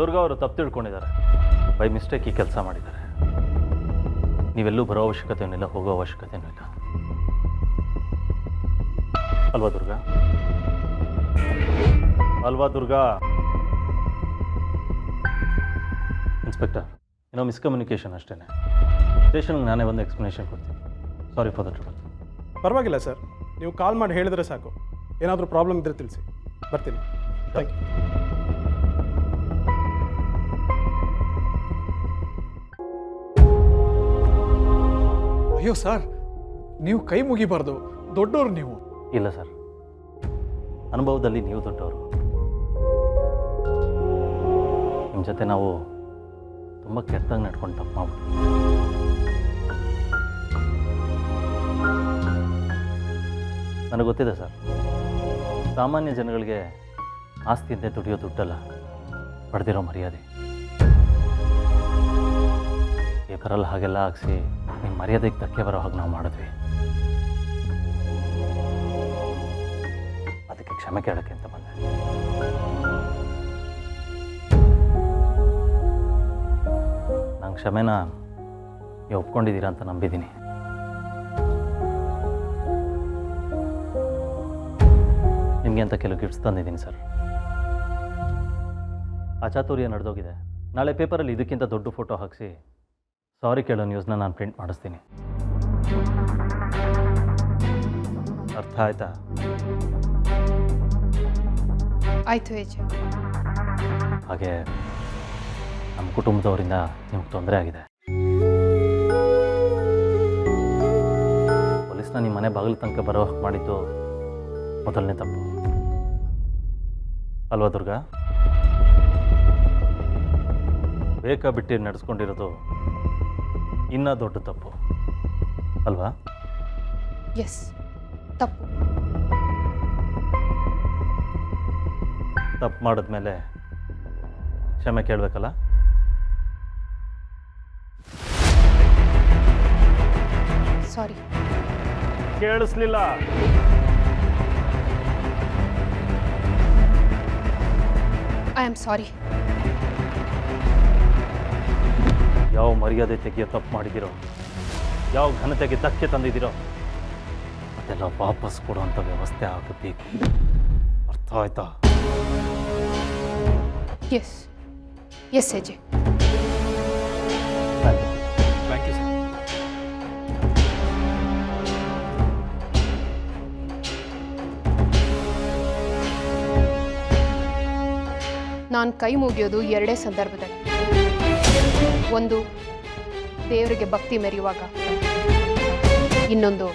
ದುರ್ಗಾ ಅವರು ತಪ್ಪು ತಿಳ್ಕೊಂಡಿದ್ದಾರೆ. By mistake ಈ ಕೆಲಸ ಮಾಡಿದ್ದಾರೆ. ನೀವೆಲ್ಲೂ ಬರೋ ಅವಶ್ಯಕತೆಯೂ ಇಲ್ಲ, ಹೋಗೋ ಅವಶ್ಯಕತೆಯೂ ಇಲ್ಲ. ಅಲ್ವಾ ದುರ್ಗಾ? ಅಲ್ವಾ ದುರ್ಗಾ? ಇನ್ಸ್ಪೆಕ್ಟರ್, ಏನೋ ಮಿಸ್ಕಮ್ಯುನಿಕೇಷನ್ ಅಷ್ಟೇ. ಸ್ಟೇಷನ್ಗೆ ನಾನೇ ಒಂದು ಎಕ್ಸ್ಪ್ಲನೇಷನ್ ಕೊಡ್ತೀನಿ. Sorry for the trouble. ಪರವಾಗಿಲ್ಲ ಸರ್, ನೀವು ಕಾಲ್ ಮಾಡಿ ಹೇಳಿದ್ರೆ ಸಾಕು. ಏನಾದರೂ ಪ್ರಾಬ್ಲಮ್ ಇದ್ದರೆ ತಿಳಿಸಿ, ಬರ್ತೀನಿ. Thank you. ಅಯ್ಯೋ ಸರ್, ನೀವು ಕೈ ಮುಗಿಬಾರ್ದು, ದೊಡ್ಡವರು ನೀವು. ಇಲ್ಲ ಸರ್, ಅನುಭವದಲ್ಲಿ ನೀವು ದೊಡ್ಡವರು. ನಿಮ್ಮ ಜೊತೆ ನಾವು ತುಂಬ ಕೆಟ್ಟದಾಗಿ ನಡ್ಕೊಂಡು ತಪ್ಪು ಮಾಡ್ಬಿಟ್ಟು. ನನಗೆ ಗೊತ್ತಿದೆ ಸರ್, ಸಾಮಾನ್ಯ ಜನಗಳಿಗೆ ಆಸ್ತಿಯಂತೆ ದುಡಿಯೋ ದುಡ್ಡಲ್ಲ, ಪಡೆದಿರೋ ಮರ್ಯಾದೆ. ಪೇಪರಲ್ಲಿ ಹಾಗೆಲ್ಲ ಹಾಕಿಸಿ ನಿಮ್ಮ ಮರ್ಯಾದೆಗೆ ಧಕ್ಕೆ ಬರೋ ಹಾಗೆ ನಾವು ಮಾಡಿದ್ವಿ. ಅದಕ್ಕೆ ಕ್ಷಮೆ ಕೇಳೋಕ್ಕೆ ಅಂತ ಬಂದೆ. ನಂಗೆ ಕ್ಷಮೆನ ನೀವು ಒಪ್ಕೊಂಡಿದ್ದೀರಾ ಅಂತ ನಂಬಿದ್ದೀನಿ. ನಿಮಗೆ ಅಂತ ಕೆಲವು ಗಿಫ್ಟ್ಸ್ ತಂದಿದ್ದೀನಿ ಸರ್. ಅಚಾತುರ್ಯ ನಡೆದೋಗಿದೆ. ನಾಳೆ ಪೇಪರಲ್ಲಿ ಇದಕ್ಕಿಂತ ದೊಡ್ಡ ಫೋಟೋ ಹಾಕಿಸಿ ಸಾರಿ ಕೇಳೋ ನ್ಯೂಸ್ನ ನಾನು ಪ್ರಿಂಟ್ ಮಾಡಿಸ್ತೀನಿ. ಅರ್ಥ ಆಯ್ತಾ? ಆಯಿತು ಏಜೆ. ಹಾಗೆ ನಮ್ಮ ಕುಟುಂಬದವರಿಂದ ನಿಮ್ಗೆ ತೊಂದರೆ ಆಗಿದೆ. ಪೊಲೀಸ್ನ ನಿಮ್ಮ ಮನೆ ಬಾಗಿಲು ತನಕ ಬರೋ ಮಾಡಿದ್ದು ಮೊದಲನೇ ತಪ್ಪು ಅಲ್ವಾ ದುರ್ಗಾ? ಬೇಕಾ ಬಿಟ್ಟು ನಡೆಸ್ಕೊಂಡಿರೋದು ಇನ್ನೂ ದೊಡ್ಡ ತಪ್ಪು ಅಲ್ವಾ? ಎಸ್, ತಪ್ಪು. ತಪ್ಪು ಮಾಡಿದ್ಮೇಲೆ ಕ್ಷಮೆ ಕೇಳಬೇಕಲ್ಲ? ಸಾರಿ. ಕೇಳಿಸ್ಲಿಲ್ಲ? I am sorry. ಯಾವ ಮರ್ಯಾದೆ ತೆಗೆಯೋ ತಪ್ಪು ಮಾಡಿದಿರೋ, ಯಾವ ಘನತೆಗೆ ಧಕ್ಕೆ ತಂದಿದ್ದೀರೋ ಅದೆಲ್ಲ ವಾಪಸ್ ಕೊಡುವಂಥ ವ್ಯವಸ್ಥೆ ಆಗಬೇಕು. ಅರ್ಥ ಆಯ್ತಾ? ಎಸ್ ಎಸ್ ಏಜೆ. Thank you sir. ನಾನು ಕೈ ಮುಗಿಯೋದು ಎರಡೇ ಸಂದರ್ಭದಲ್ಲಿ. ಒಂದು, ದೇವರಿಗೆ ಭಕ್ತಿ ಮೆರೆಯುವಾಗ. ಇನ್ನೊಂದು,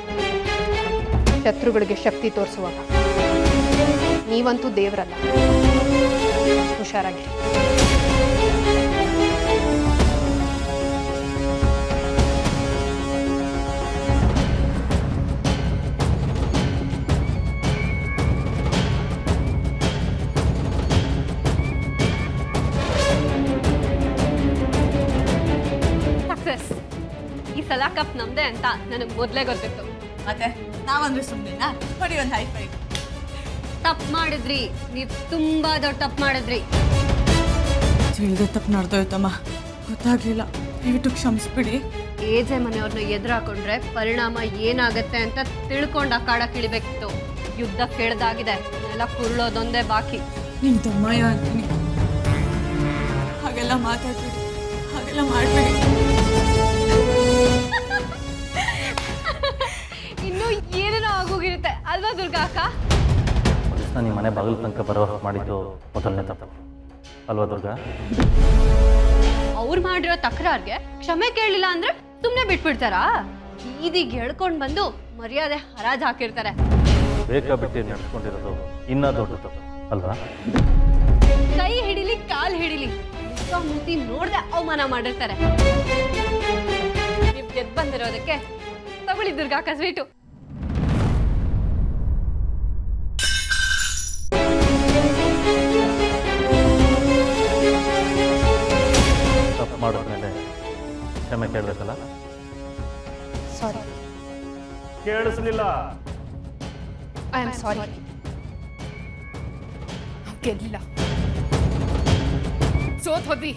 ಶತ್ರುಗಳಿಗೆ ಶಕ್ತಿ ತೋರಿಸುವಾಗ. ನೀವಂತೂ ದೇವರಲ್ಲ, ಹುಷಾರಾಗಿ. ಈ ಸಲ ಕಪ್ ನಮ್ದೆ ಅಂತ ನನಗೆ ಮೊದಲೇ ಗೊತ್ತಿತ್ತು. ಮತ್ತೆ ನಾವಂದ್ರೆ ಸುಮ್ಮನೆನಾ? ಕೊಡಿ ಒಂದು ಹೈ ಫೈ. ತಪ್ಪು ಮಾಡಿದ್ರಿ, ನೀವು ತುಂಬಾ ದೊಡ್ಡ ತಪ್ಪು ಮಾಡಿದ್ರಿ. ತಿಳಿದ ತಪ್ಪು ನಡೆದೋಯ್ತಮ್ಮ, ಗೊತ್ತಾಗ್ಲಿಲ್ಲ, ದಯವಿಟ್ಟು ಕ್ಷಮಿಸ್ಬಿಡಿ. ಏಜೆ ಮನೆಯವ್ರನ್ನ ಎದುರು ಹಾಕೊಂಡ್ರೆ ಪರಿಣಾಮ ಏನಾಗತ್ತೆ ಅಂತ ತಿಳ್ಕೊಂಡು ಆ ಕಾಡ ಕಿಳಿಬೇಕಿತ್ತು. ಯುದ್ಧ ಕೇಳ್ದಾಗಿದೆ, ಎಲ್ಲ ಕುರುಳೋದೊಂದೇ ಬಾಕಿ. ನಿಮ್ ತಮ್ಮಯ್ಯ ಅಂತೀನಿ, ಹಾಗೆಲ್ಲ ಮಾತಾಡ್ಬೇಡಿ, ಹಾಗೆಲ್ಲ ಮಾಡ್ಬೇಡಿ. ಇನ್ನು ಏನೇನೋ ಆಗೋಗಿರುತ್ತೆ ಅಲ್ವಾ ದುರ್ಗಾ ಅಕ್ಕ? ಪೊಲೀಸ್ನ ನಿಮ್ಮ ಮನೆ ಬಾಗಿಲು ತನಕ ಬರೋ ಮಾಡಿದ್ದು ಮೊದಲನೇ ತಪ್ಪು ಅಲ್ವಾ ದುರ್ಗಾ? ಅವ್ರು ಮಾಡಿರೋ ತಕರಾರ್ಗೆ ಕ್ಷಮೆ ಕೇಳಲಿಲ್ಲ ಅಂದ್ರೆ ಸುಮ್ಮನೆ ಬಿಟ್ಬಿಡ್ತಾರಾ? ಬೀದಿಗೆ ಹೇಳ್ಕೊಂಡು ಬಂದು ಮರ್ಯಾದೆ ಹರಾಜ್ ಹಾಕಿರ್ತಾರೆ. ಬೇಕಾ ಬಿಟ್ಟು ನಡೆಸ್ಕೊಂಡಿರೋದು ಇನ್ನೂ ದೊಡ್ಡ ತಪ್ಪು ಅಲ್ವಾ? ಕೈ ಹಿಡಿಲಿ, ಕಾಲ್ ಹಿಡಿಲಿ, ಮುಖ ಮೂತಿ ನೋಡ್ದೆ ಅವಮಾನ ಮಾಡಿರ್ತಾರೆ. ನೀವು ಗೆದ್ದು ಬಂದಿರೋದಕ್ಕೆ ತಗೊಳ್ಳಿ ದುರ್ಗಾ ಅಕ್ಕ ಸ್ವೀಟು. ತಪ್ಪು ಮಾಡೋದ್ಮೇಲೆ ಕ್ಷಮೆ ಕೇಳಬೇಕಲ್ಲ? ಸಾರಿ. ಕೇಳಿಸ್ಲಿಲ್ಲ? I am sorry. ಗೆಲ್ಲ ಸೋತ್ ಹೋದ್ವಿ.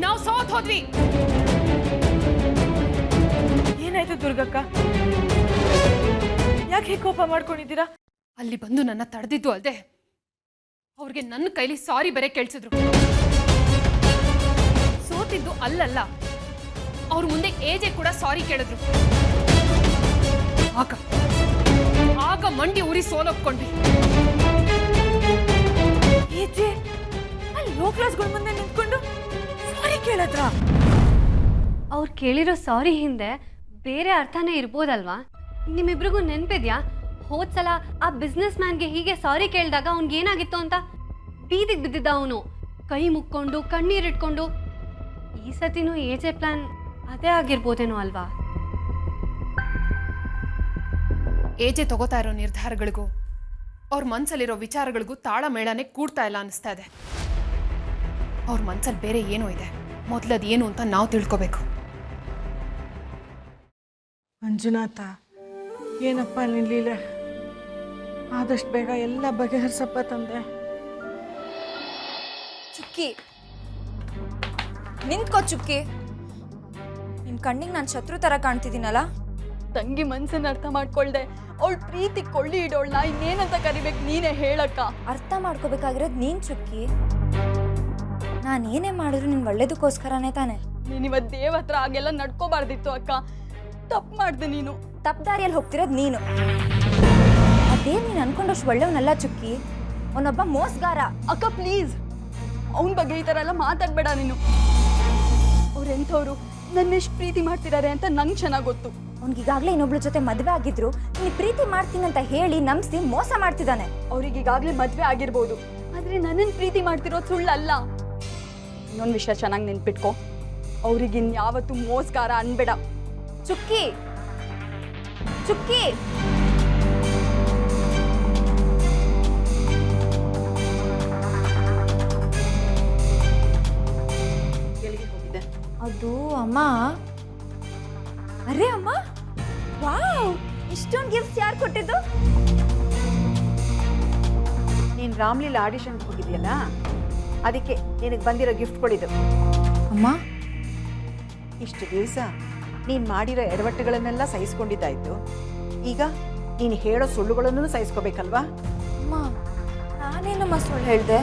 ನಾವು ಸೋತ್ ಹೋದ್ವಿ. ಏನಾಯ್ತು ದುರ್ಗಕ್ಕ? ಯಾಕೆ ಹೀಗೆ ಕೋಪ ಮಾಡ್ಕೊಂಡಿದ್ದೀರಾ? ಅಲ್ಲಿ ಬಂದು ನನ್ನ ತಡೆದಿದ್ದು ಅಲ್ದೆ ಅವ್ರಿಗೆ ನನ್ನ ಕೈಲಿ ಸಾರಿ ಬೇರೆ ಕೇಳಿಸಿದ್ರು. ಸೋತಿದ್ದು ಅಲ್ಲಲ್ಲ, ಅವ್ರ ಮುಂದೆ ಏಜೆ ಕೂಡ ಸಾರಿ ಕೇಳಿದ್ರು. ಆಗ ಮಂಡಿ ಉರಿ ಸೋಲೊಪ್ಕೊಂಡ್ವಿ. ಏಜೆ ಅಲ್ಲಿ ಲೋ ಕ್ಲಾಸ್ಗಳ ಮುಂದೆ ನಿಂತ್ಕೊಂಡು ಸಾರಿ ಕೇಳದ್ರ? ಅವ್ರು ಕೇಳಿರೋ ಸಾರಿ ಹಿಂದೆ ಬೇರೆ ಅರ್ಥನೇ ಇರ್ಬೋದಲ್ವಾ? ನಿಮ್ಮಿಬ್ರಿಗೂ ನೆನ್ಪಿದ್ಯಾ ಹೋದ್ಸಲ ಆ ಬಿಸ್ನೆಸ್ ಮ್ಯಾನ್ಗೆ ಹೀಗೆ ಸಾರಿ ಕೇಳಿದಾಗ ಅವ್ನಿಗೆ ಏನಾಗಿತ್ತು ಅಂತ? ಬೀದಿಗೆ ಬಿದ್ದಿದ್ದ ಅವನು, ಕೈ ಮುಕ್ಕೊಂಡು ಕಣ್ಣೀರಿಟ್ಕೊಂಡು. ಈ ಸತಿನೂ ಏಜೆ ಪ್ಲಾನ್ ಅದೇ ಆಗಿರ್ಬೋದೇನೋ ಅಲ್ವಾ? ಏಜೆ ತಗೋತಾ ಇರೋ ನಿರ್ಧಾರಗಳಿಗೂ ಅವ್ರ ಮನ್ಸಲ್ಲಿರೋ ವಿಚಾರಗಳಿಗೂ ತಾಳ ಮೇಳನೆ ಕೂಡ್ತಾ ಇಲ್ಲ ಅನಿಸ್ತಾ ಇದೆ. ಅವ್ರ ಮನ್ಸಲ್ಲಿ ಬೇರೆ ಏನೋ ಇದೆ. ಮೊದಲದು ಏನು ಅಂತ ನಾವು ತಿಳ್ಕೊಬೇಕು. ಮಂಜುನಾಥ, ಏನಪ್ಪ ನಿಲ್ಲೀಲೆ? ಆದಷ್ಟು ಬೇಗ ಎಲ್ಲ ಬಗೆಹರಿಸಪ್ಪ ತಂದೆ. ಚುಕ್ಕಿ, ನಿಂತ್ಕೋ ಚುಕ್ಕಿ. ನಿನ್ ಕಣ್ಣಿಗೆ ನಾನು ಶತ್ರು ಥರ ಕಾಣ್ತಿದ್ದೀನಲ್ಲ? ತಂಗಿ ಮನ್ಸನ್ನ ಅರ್ಥ ಮಾಡ್ಕೊಳ್ದೆ ಅವಳು ಪ್ರೀತಿ ಕೊಳ್ಳಿ ಇಡೋಳ್ನ ಇನ್ನೇನಂತ ಕರಿಬೇಕು ನೀನೇ ಹೇಳಕ್ಕ. ಅರ್ಥ ಮಾಡ್ಕೋಬೇಕಾಗಿರೋದು ನೀನ್ ಚುಕ್ಕಿ. ನಾನು ಏನೇ ಮಾಡಿದ್ರು ನಿನ್ ಒಳ್ಳೇದಕ್ಕೋಸ್ಕರನೇ ತಾನೆ. ನೀನಿವತ್ತು ದೇವ್ ಹತ್ರ ಹಾಗೆಲ್ಲ ನಡ್ಕೋಬಾರ್ದಿತ್ತು ಅಕ್ಕ. ತಪ್ಪು ಮಾಡ್ದೆ ನೀನು. ತಪ್ಪು ದಾರಿಯಲ್ಲಿ ಹೋಗ್ತಿರೋದು ನೀನು. ಅದೇ ನೀನು ಅನ್ಕೊಂಡಷ್ಟು ಒಳ್ಳೆಯವನಲ್ಲ ಚುಕ್ಕಿ. ಅವನೊಬ್ಬ ಮೋಸಗಾರ. ಅಕ್ಕ ಪ್ಲೀಸ್, ಅವನ ಬಗ್ಗೆ ಈ ಥರ ಎಲ್ಲ ಮಾತಾಡ್ಬೇಡ ನೀನು. ಅವ್ರೆಂಥವ್ರು ನನ್ನೆಷ್ಟು ಪ್ರೀತಿ ಮಾಡ್ತಿದ್ದಾರೆ ಅಂತ ನಂಗೆ ಚೆನ್ನಾಗಿ ಗೊತ್ತು. ಅವ್ನಿಗೀಗಾಗಲೇ ಇನ್ನೊಬ್ಳ ಜೊತೆ ಮದುವೆ ಆಗಿದ್ರು ನೀನು ಪ್ರೀತಿ ಮಾಡ್ತೀನಿ ಅಂತ ಹೇಳಿ ನಂಬಿಸಿ ಮೋಸ ಮಾಡ್ತಿದ್ದಾನೆ. ಅವ್ರಿಗೀಗಾಗಲೇ ಮದುವೆ ಆಗಿರ್ಬೋದು, ಆದರೆ ನನ್ನನ್ನು ಪ್ರೀತಿ ಮಾಡ್ತಿರೋದು ಸುಳ್ಳಲ್ಲ. ಇನ್ನೊಂದು ವಿಷಯ ಚೆನ್ನಾಗಿ ನೆನ್ಪಿಟ್ಕೊ, ಅವ್ರಿಗಿನ್ಯಾವತ್ತೂ ಮೋಸಗಾರ ಅನ್ಬೇಡ. ಚುಕ್ಕಿ, ಚುಕ್ಕಿ. ಅದು ಅಮ್ಮ. ಅರೆ ಅಮ್ಮ, ವಾವ್, ಇಷ್ಟೊಂದು ಗಿಫ್ಟ್ಸ್ ಯಾರು ಕೊಟ್ಟಿದ್ದು? ನೀನು ರಾಮ್ಲೀಲಾ ಆಡಿಷನ್ಗೆ ಹೋಗಿದ್ಯಲ್ಲ, ಅದಕ್ಕೆ ನಿನಗೆ ಬಂದಿರೋ ಗಿಫ್ಟ್ಗಳಿದು. ಅಮ್ಮ, ಇಷ್ಟು ದಿವಸ ನೀನು ಮಾಡಿರೋ ಎಡವಟ್ಟುಗಳನ್ನೆಲ್ಲ ಸಹಿಸ್ಕೊಂಡಿದ್ದಾಯ್ತು. ಈಗ ನೀನು ಹೇಳೋ ಸುಳ್ಳುಗಳನ್ನು ಸಹಿಸ್ಕೋಬೇಕಲ್ವಾ? ಅಮ್ಮ, ನಾನೇನಮ್ಮ ಸುಳ್ಳು ಹೇಳಿದೆ?